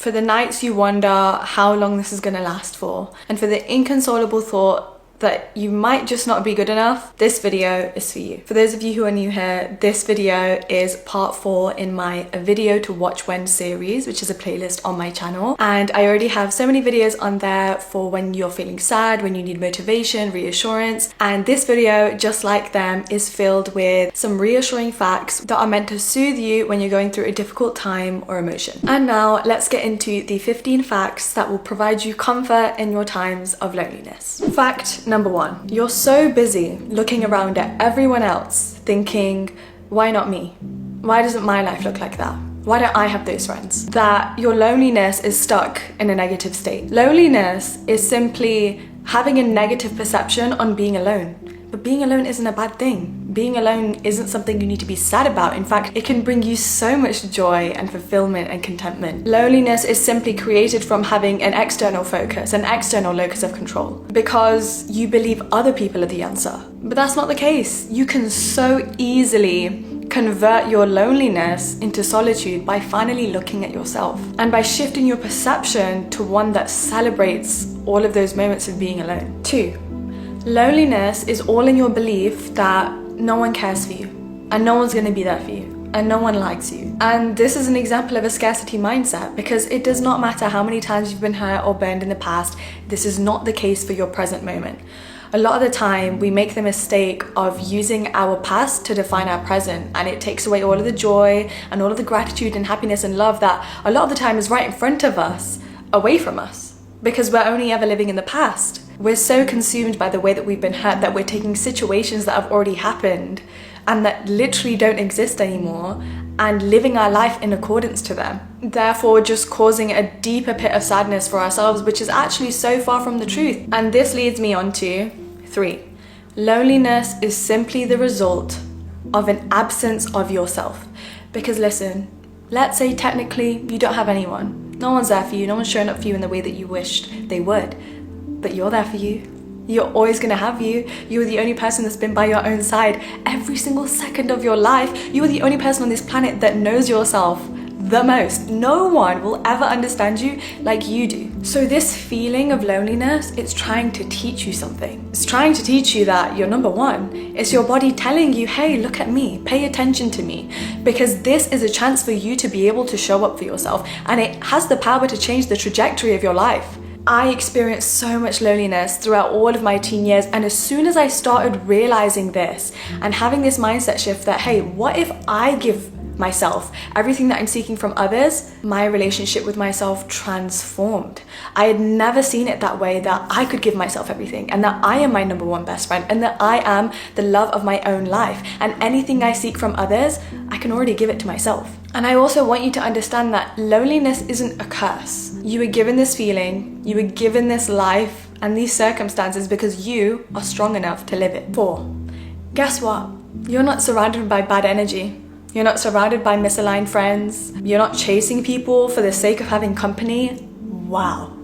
for the nights you wonder how long this is gonna last for, and for the inconsolable thought that you might just not be good enough, this video is for you. For those of you who are new here, this video is part 4 in my A Video to Watch When series, which is a playlist on my channel. And I already have so many videos on there for when you're feeling sad, when you need motivation, reassurance. And this video, just like them, is filled with some reassuring facts that are meant to soothe you when you're going through a difficult time or emotion. And now let's get into the 15 facts that will provide you comfort in your times of loneliness. Fact number 1, you're so busy looking around at everyone else thinking, why not me? Why doesn't my life look like that? Why don't I have those friends? That your loneliness is stuck in a negative state. Loneliness is simply having a negative perception on being alone. But being alone isn't a bad thing. Being alone isn't something you need to be sad about. In fact, it can bring you so much joy and fulfillment and contentment. Loneliness is simply created from having an external focus, an external locus of control, because you believe other people are the answer. But that's not the case. You can so easily convert your loneliness into solitude by finally looking at yourself and by shifting your perception to one that celebrates all of those moments of being alone. 2, loneliness is all in your belief that no one cares for you and no one's going to be there for you and no one likes you. And this is an example of a scarcity mindset, because it does not matter how many times you've been hurt or burned in the past, this is not the case for your present moment. A lot of the time we make the mistake of using our past to define our present, and it takes away all of the joy and all of the gratitude and happiness and love that a lot of the time is right in front of us, away from us, because we're only ever living in the past. We're so consumed by the way that we've been hurt that we're taking situations that have already happened and that literally don't exist anymore and living our life in accordance to them. Therefore, just causing a deeper pit of sadness for ourselves, which is actually so far from the truth. And this leads me on to 3. Loneliness is simply the result of an absence of yourself. Because listen, let's say technically you don't have anyone. No one's there for you, no one's showing up for you in the way that you wished they would. But you're there for you. You're always gonna have you. You are the only person that's been by your own side every single second of your life. You are the only person on this planet that knows yourself the most. No one will ever understand you like you do. So this feeling of loneliness, it's trying to teach you something. It's trying to teach you that you're number one. It's your body telling you, hey, look at me, pay attention to me, because this is a chance for you to be able to show up for yourself, and it has the power to change the trajectory of your life. I experienced so much loneliness throughout all of my teen years, and as soon as I started realizing this and having this mindset shift that, hey, what if I give myself everything that I'm seeking from others, my relationship with myself transformed. I had never seen it that way, that I could give myself everything and that I am my number one best friend and that I am the love of my own life, and anything I seek from others, I can already give it to myself. And I also want you to understand that loneliness isn't a curse. You were given this feeling, you were given this life and these circumstances because you are strong enough to live it. 4, guess what? You're not surrounded by bad energy. You're not surrounded by misaligned friends. You're not chasing people for the sake of having company. Wow.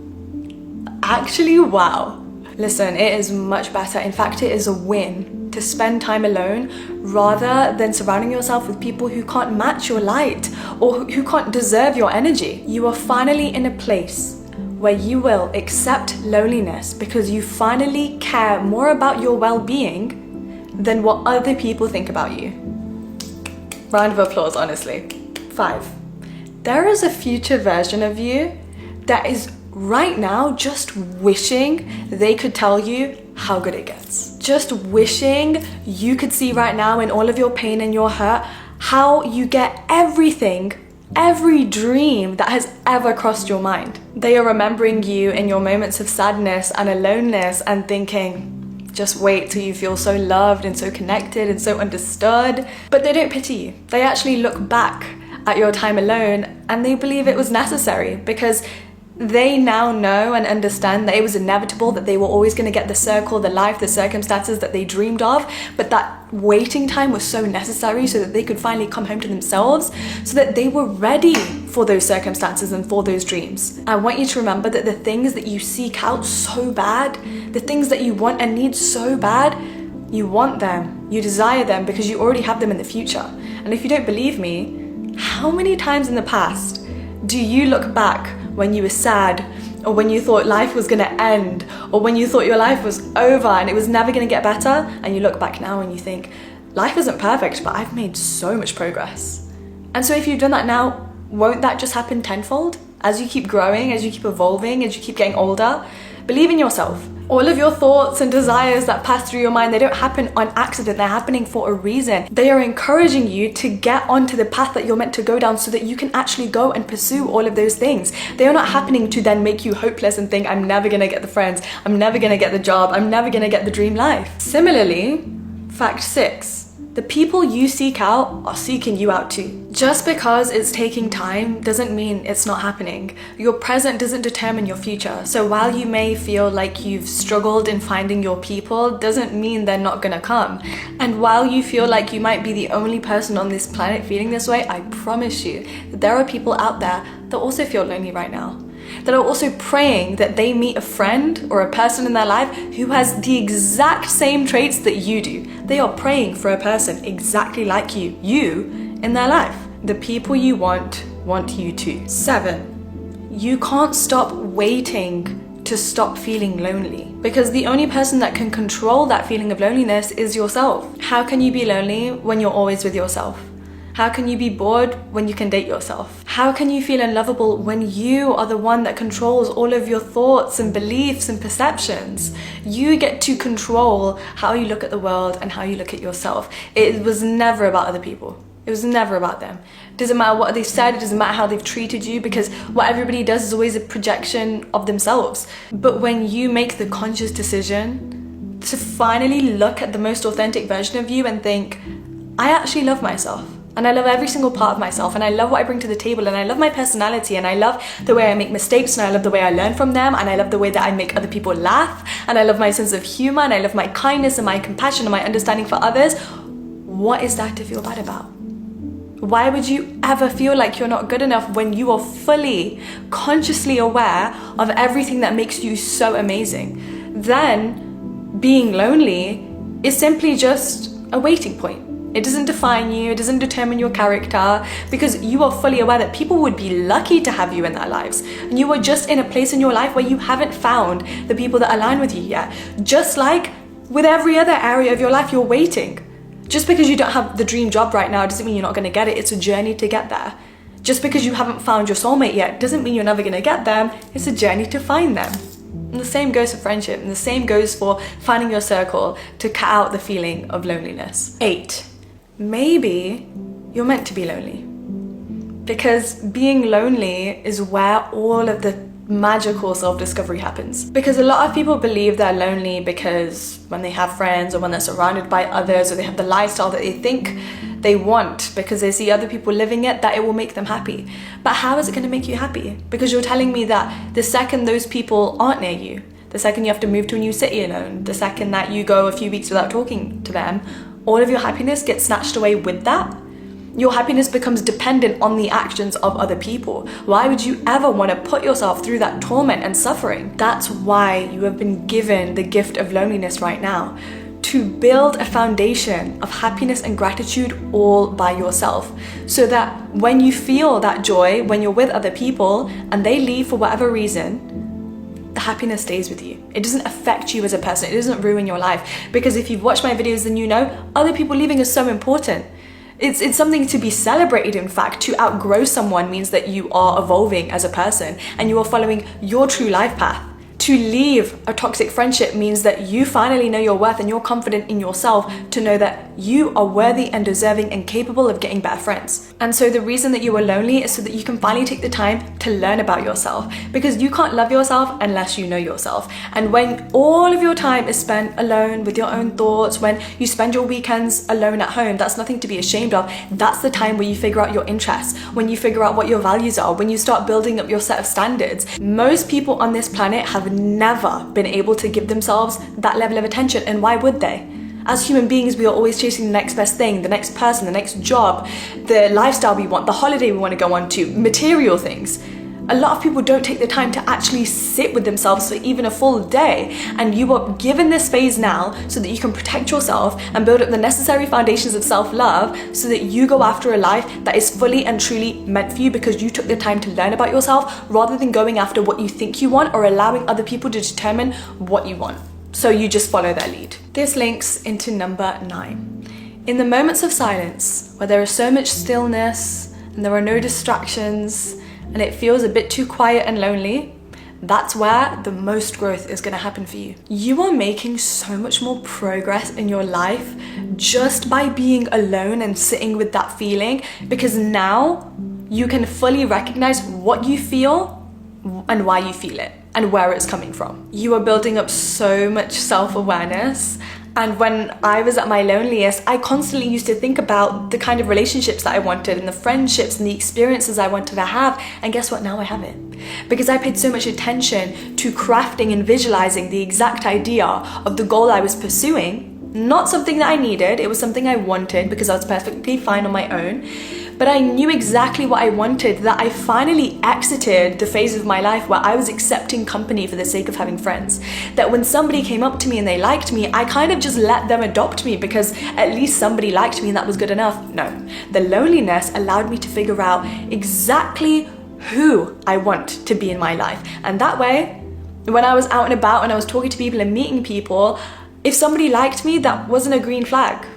Actually, wow. Listen, it is much better. In fact, it is a win to spend time alone rather than surrounding yourself with people who can't match your light or who can't deserve your energy. You are finally in a place where you will accept loneliness because you finally care more about your well-being than what other people think about you. Round of applause, honestly. 5, there is a future version of you that is right now just wishing they could tell you how good it gets. Just wishing you could see right now in all of your pain and your hurt how you get everything, every dream that has ever crossed your mind. They are remembering you in your moments of sadness and aloneness and thinking, just wait till you feel so loved and so connected and so understood. But they don't pity you. They actually look back at your time alone and they believe it was necessary because they now know and understand that it was inevitable, that they were always going to get the circle, the life, the circumstances that they dreamed of, but that waiting time was so necessary so that they could finally come home to themselves, so that they were ready for those circumstances and for those dreams. I want you to remember that the things that you seek out so bad, the things that you want and need so bad, you want them, you desire them because you already have them in the future. And if you don't believe me, how many times in the past do you look back when you were sad, or when you thought life was gonna end, or when you thought your life was over and it was never gonna get better, and you look back now and you think, life isn't perfect, but I've made so much progress. And so if you've done that now, won't that just happen tenfold? As you keep growing, as you keep evolving, as you keep getting older, believe in yourself. All of your thoughts and desires that pass through your mind, they don't happen on accident, they're happening for a reason. They are encouraging you to get onto the path that you're meant to go down so that you can actually go and pursue all of those things. They are not happening to then make you hopeless and think, I'm never gonna get the friends, I'm never gonna get the job, I'm never gonna get the dream life. Similarly, fact 6. The people you seek out are seeking you out too. Just because it's taking time doesn't mean it's not happening. Your present doesn't determine your future. So while you may feel like you've struggled in finding your people, doesn't mean they're not gonna come. And while you feel like you might be the only person on this planet feeling this way, I promise you that there are people out there that also feel lonely right now, that are also praying that they meet a friend or a person in their life who has the exact same traits that you do. They are praying for a person exactly like you in their life. The people you want you too. 7. You can't stop waiting to stop feeling lonely, because the only person that can control that feeling of loneliness is yourself. How can you be lonely when you're always with yourself? How can you be bored when you can date yourself? How can you feel unlovable when you are the one that controls all of your thoughts and beliefs and perceptions? You get to control how you look at the world and how you look at yourself. It was never about other people. It was never about them. It doesn't matter what they've said, it doesn't matter how they've treated you, because what everybody does is always a projection of themselves. But when you make the conscious decision to finally look at the most authentic version of you and think, I actually love myself. And I love every single part of myself, and I love what I bring to the table, and I love my personality, and I love the way I make mistakes, and I love the way I learn from them, and I love the way that I make other people laugh, and I love my sense of humor, and I love my kindness and my compassion and my understanding for others. What is that to feel bad about? Why would you ever feel like you're not good enough when you are fully, consciously aware of everything that makes you so amazing? Then being lonely is simply just a waiting point. It doesn't define you, it doesn't determine your character, because you are fully aware that people would be lucky to have you in their lives. And you are just in a place in your life where you haven't found the people that align with you yet. Just like with every other area of your life, you're waiting. Just because you don't have the dream job right now doesn't mean you're not going to get it. It's a journey to get there. Just because you haven't found your soulmate yet doesn't mean you're never going to get them. It's a journey to find them. And the same goes for friendship, and the same goes for finding your circle to cut out the feeling of loneliness. 8. Maybe you're meant to be lonely, because being lonely is where all of the magical self-discovery happens. Because a lot of people believe they're lonely because when they have friends, or when they're surrounded by others, or they have the lifestyle that they think they want because they see other people living it, that it will make them happy. But how is it going to make you happy? Because you're telling me that the second those people aren't near you, the second you have to move to a new city alone, the second that you go a few weeks without talking to them, all of your happiness gets snatched away with that. Your happiness becomes dependent on the actions of other people. Why would you ever want to put yourself through that torment and suffering? That's why you have been given the gift of loneliness right now, to build a foundation of happiness and gratitude all by yourself, so that when you feel that joy, when you're with other people and they leave for whatever reason, the happiness stays with you. It doesn't affect you as a person. It doesn't ruin your life. Because if you've watched my videos, then you know other people leaving is so important. It's something to be celebrated, in fact. To outgrow someone means that you are evolving as a person and you are following your true life path. To leave a toxic friendship means that you finally know your worth and you're confident in yourself to know that you are worthy and deserving and capable of getting better friends. And so the reason that you are lonely is so that you can finally take the time to learn about yourself, because you can't love yourself unless you know yourself. And when all of your time is spent alone with your own thoughts, when you spend your weekends alone at home, that's nothing to be ashamed of. That's the time where you figure out your interests, when you figure out what your values are, when you start building up your set of standards. Most people on this planet have never been able to give themselves that level of attention, and why would they? As human beings, we are always chasing the next best thing, the next person, the next job, the lifestyle we want, the holiday we want to go on to, material things. A lot of people don't take the time to actually sit with themselves for even a full day, and you are given this phase now so that you can protect yourself and build up the necessary foundations of self-love so that you go after a life that is fully and truly meant for you because you took the time to learn about yourself rather than going after what you think you want or allowing other people to determine what you want. So you just follow their lead. This links into number 9. In the moments of silence, where there is so much stillness and there are no distractions, and it feels a bit too quiet and lonely, that's where the most growth is going to happen for you. You are making so much more progress in your life just by being alone and sitting with that feeling, because now you can fully recognize what you feel and why you feel it and where it's coming from. You are building up so much self-awareness. And when I was at my loneliest, I constantly used to think about the kind of relationships that I wanted and the friendships and the experiences I wanted to have. And guess what? Now I have it. Because I paid so much attention to crafting and visualizing the exact idea of the goal I was pursuing. Not something that I needed, it was something I wanted because I was perfectly fine on my own. But I knew exactly what I wanted, that I finally exited the phase of my life where I was accepting company for the sake of having friends. That when somebody came up to me and they liked me, I kind of just let them adopt me because at least somebody liked me and that was good enough. No, the loneliness allowed me to figure out exactly who I want to be in my life. And that way, when I was out and about and I was talking to people and meeting people, if somebody liked me, that wasn't a green flag.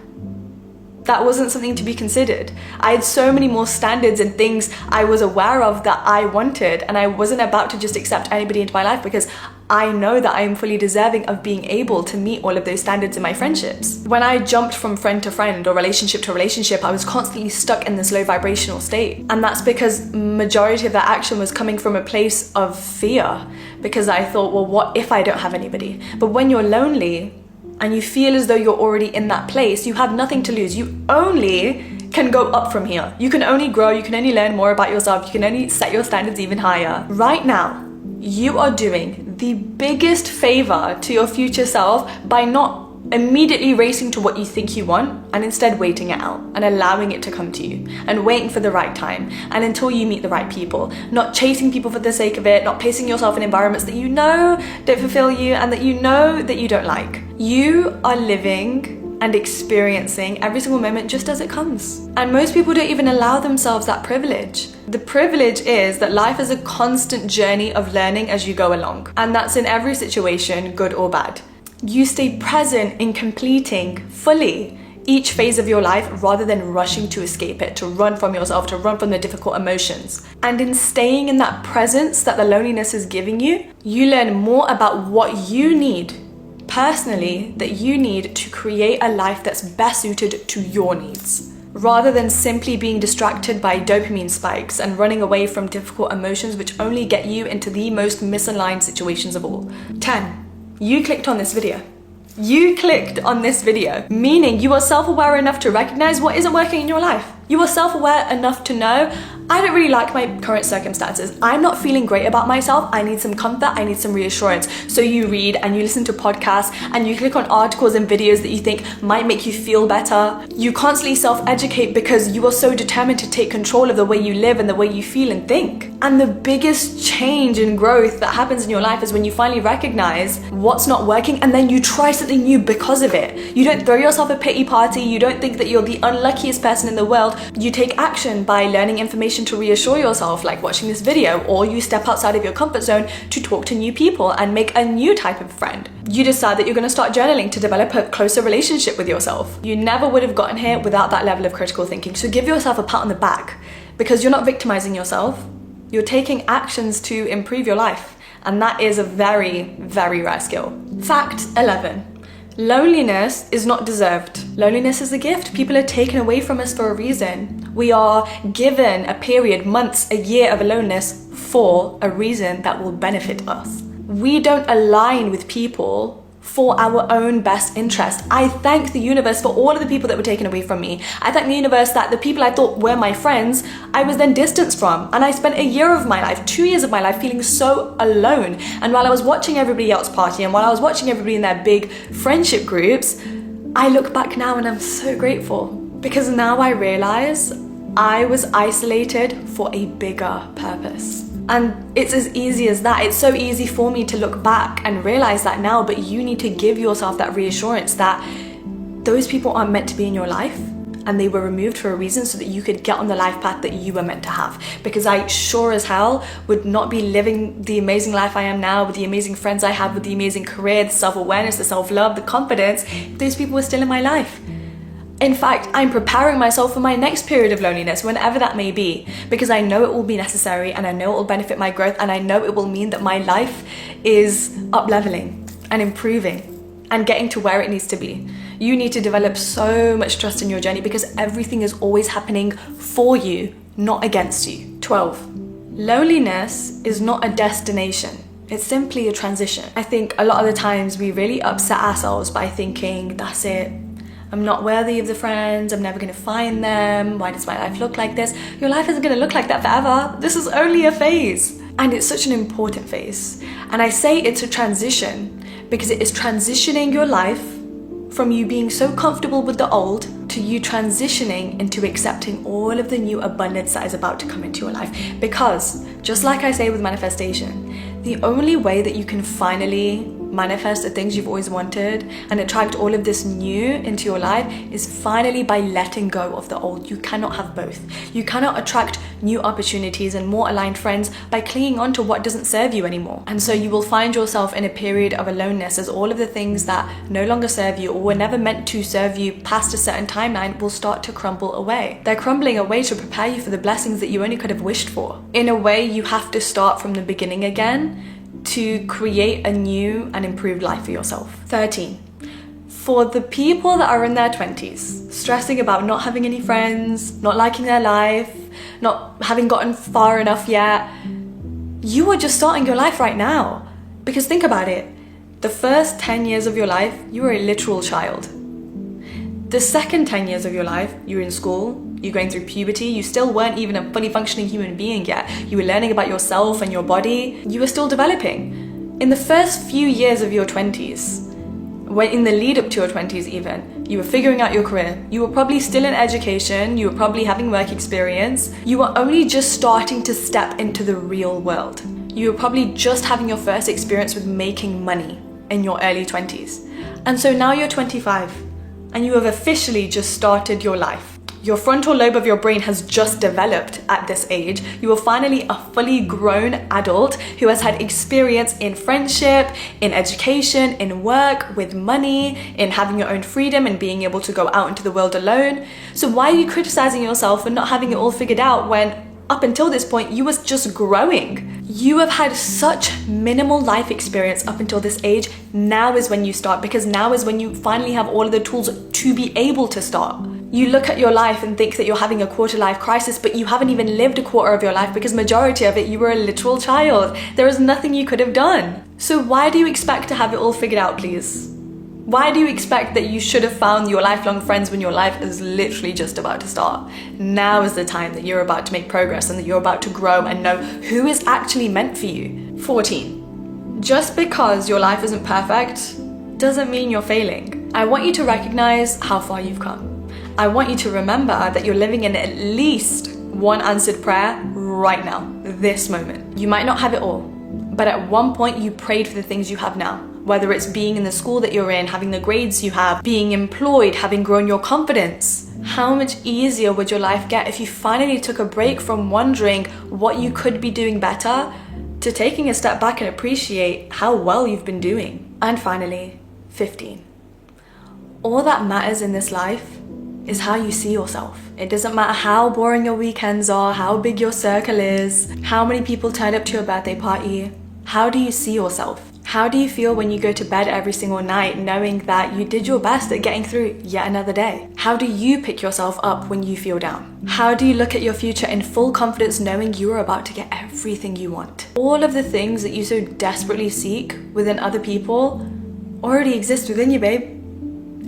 That wasn't something to be considered. I had so many more standards and things I was aware of that I wanted, and I wasn't about to just accept anybody into my life because I know that I am fully deserving of being able to meet all of those standards in my friendships. When I jumped from friend to friend or relationship to relationship, I was constantly stuck in this low vibrational state. And that's because majority of that action was coming from a place of fear, because I thought, well, what if I don't have anybody? But when you're lonely, and you feel as though you're already in that place, you have nothing to lose. You only can go up from here. You can only grow, you can only learn more about yourself, you can only set your standards even higher. Right now, you are doing the biggest favor to your future self by not immediately racing to what you think you want and instead waiting it out and allowing it to come to you and waiting for the right time and until you meet the right people, not chasing people for the sake of it, not placing yourself in environments that you know don't fulfill you and that you know that you don't like. You are living and experiencing every single moment just as it comes. And most people don't even allow themselves that privilege. The privilege is that life is a constant journey of learning as you go along. And that's in every situation, good or bad. You stay present in completing fully each phase of your life rather than rushing to escape it, to run from yourself, to run from the difficult emotions. And in staying in that presence that the loneliness is giving you, you learn more about what you need personally, that you need to create a life that's best suited to your needs, rather than simply being distracted by dopamine spikes and running away from difficult emotions which only get you into the most misaligned situations of all. 10. You clicked on this video. You clicked on this video, meaning you are self-aware enough to recognize what isn't working in your life. You are self-aware enough to know, I don't really like my current circumstances. I'm not feeling great about myself. I need some comfort. I need some reassurance. So you read and you listen to podcasts and you click on articles and videos that you think might make you feel better. You constantly self-educate because you are so determined to take control of the way you live and the way you feel and think. And the biggest change and growth that happens in your life is when you finally recognize what's not working and then you try something new because of it. You don't throw yourself a pity party. You don't think that you're the unluckiest person in the world. You take action by learning information to reassure yourself, like watching this video, or you step outside of your comfort zone to talk to new people and make a new type of friend. You decide that you're going to start journaling to develop a closer relationship with yourself. You never would have gotten here without that level of critical thinking. So give yourself a pat on the back because you're not victimizing yourself. You're taking actions to improve your life. And that is a very, very rare skill. Fact 11. Loneliness is not deserved. Loneliness is a gift. People are taken away from us for a reason. We are given a period, months, a year of aloneness for a reason that will benefit us. We don't align with people for our own best interest. I thank the universe for all of the people that were taken away from me. I thank the universe that the people I thought were my friends, I was then distanced from. And I spent a year of my life, 2 years of my life feeling so alone. And while I was watching everybody else party and while I was watching everybody in their big friendship groups, I look back now and I'm so grateful because now I realize I was isolated for a bigger purpose. And it's as easy as that. It's so easy for me to look back and realize that now, but you need to give yourself that reassurance that those people aren't meant to be in your life, and they were removed for a reason so that you could get on the life path that you were meant to have. Because I sure as hell would not be living the amazing life I am now, with the amazing friends I have, with the amazing career, the self-awareness, the self-love, the confidence, if those people were still in my life. In fact, I'm preparing myself for my next period of loneliness, whenever that may be, because I know it will be necessary, and I know it will benefit my growth, and I know it will mean that my life is up-leveling and improving and getting to where it needs to be. You need to develop so much trust in your journey, because everything is always happening for you, not against you. 12. Loneliness is not a destination. It's simply a transition. I think a lot of the times we really upset ourselves by thinking, that's it. I'm not worthy of the friends, I'm never gonna find them, why does my life look like this? Your life isn't gonna look like that forever. This is only a phase. And it's such an important phase. And I say it's a transition because it is transitioning your life from you being so comfortable with the old to you transitioning into accepting all of the new abundance that is about to come into your life. Because, just like I say with manifestation, the only way that you can finally manifest the things you've always wanted and attract all of this new into your life is finally by letting go of the old. You cannot have both. You cannot attract new opportunities and more aligned friends by clinging on to what doesn't serve you anymore. And so you will find yourself in a period of aloneness as all of the things that no longer serve you or were never meant to serve you past a certain timeline will start to crumble away. They're crumbling away to prepare you for the blessings that you only could have wished for. In a way, you have to start from the beginning again to create a new and improved life for yourself. 13. For the people that are in their 20s, stressing about not having any friends, not liking their life, not having gotten far enough yet, you are just starting your life right now. Because think about it, the first 10 years of your life, you were a literal child. The second 10 years of your life, you were in school, you're going through puberty, you still weren't even a fully functioning human being yet. You were learning about yourself and your body. You were still developing. In the first few years of your 20s, when in the lead up to your 20s even, you were figuring out your career. You were probably still in education. You were probably having work experience. You were only just starting to step into the real world. You were probably just having your first experience with making money in your early 20s. And so now you're 25 and you have officially just started your life. Your frontal lobe of your brain has just developed at this age. You are finally a fully grown adult who has had experience in friendship, in education, in work, with money, in having your own freedom and being able to go out into the world alone. So why are you criticizing yourself for not having it all figured out when up until this point you was just growing? You have had such minimal life experience up until this age. Now is when you start, because now is when you finally have all of the tools to be able to start. You look at your life and think that you're having a quarter life crisis, but you haven't even lived a quarter of your life because majority of it you were a literal child. There is nothing you could have done. So why do you expect to have it all figured out, please? Why do you expect that you should have found your lifelong friends when your life is literally just about to start? Now is the time that you're about to make progress and that you're about to grow and know who is actually meant for you. 14. Just because your life isn't perfect doesn't mean you're failing. I want you to recognize how far you've come. I want you to remember that you're living in at least one answered prayer right now, this moment. You might not have it all, but at one point you prayed for the things you have now. Whether it's being in the school that you're in, having the grades you have, being employed, having grown your confidence. How much easier would your life get if you finally took a break from wondering what you could be doing better to taking a step back and appreciate how well you've been doing? And finally, 15. All that matters in this life is how you see yourself. It doesn't matter how boring your weekends are, how big your circle is, how many people turned up to your birthday party. How do you see yourself? How do you feel when you go to bed every single night knowing that you did your best at getting through yet another day? How do you pick yourself up when you feel down? How do you look at your future in full confidence knowing you are about to get everything you want? All of the things that you so desperately seek within other people already exist within you, babe.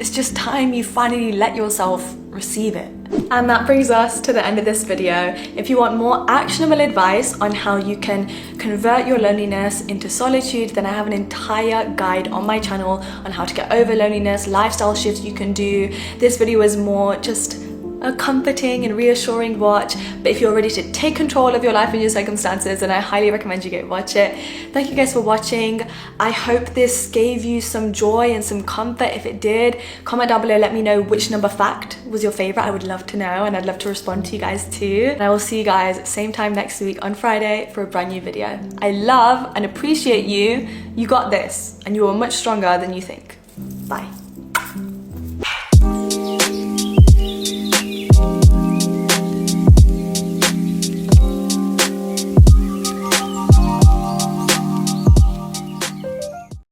It's just time you finally let yourself receive it. And that brings us to the end of this video. If you want more actionable advice on how you can convert your loneliness into solitude, then I have an entire guide on my channel on how to get over loneliness, lifestyle shifts you can do. This video is more just a comforting and reassuring watch, but if you're ready to take control of your life and your circumstances, then I highly recommend you go watch it. Thank you guys for watching. I hope this gave you some joy and some comfort. If it did, comment down below, let me know which number fact was your favorite. I would love to know, and I'd love to respond to you guys too. And I will see you guys same time next week on Friday for a brand new video. I love and appreciate you. You got this, and you are much stronger than you think. Bye.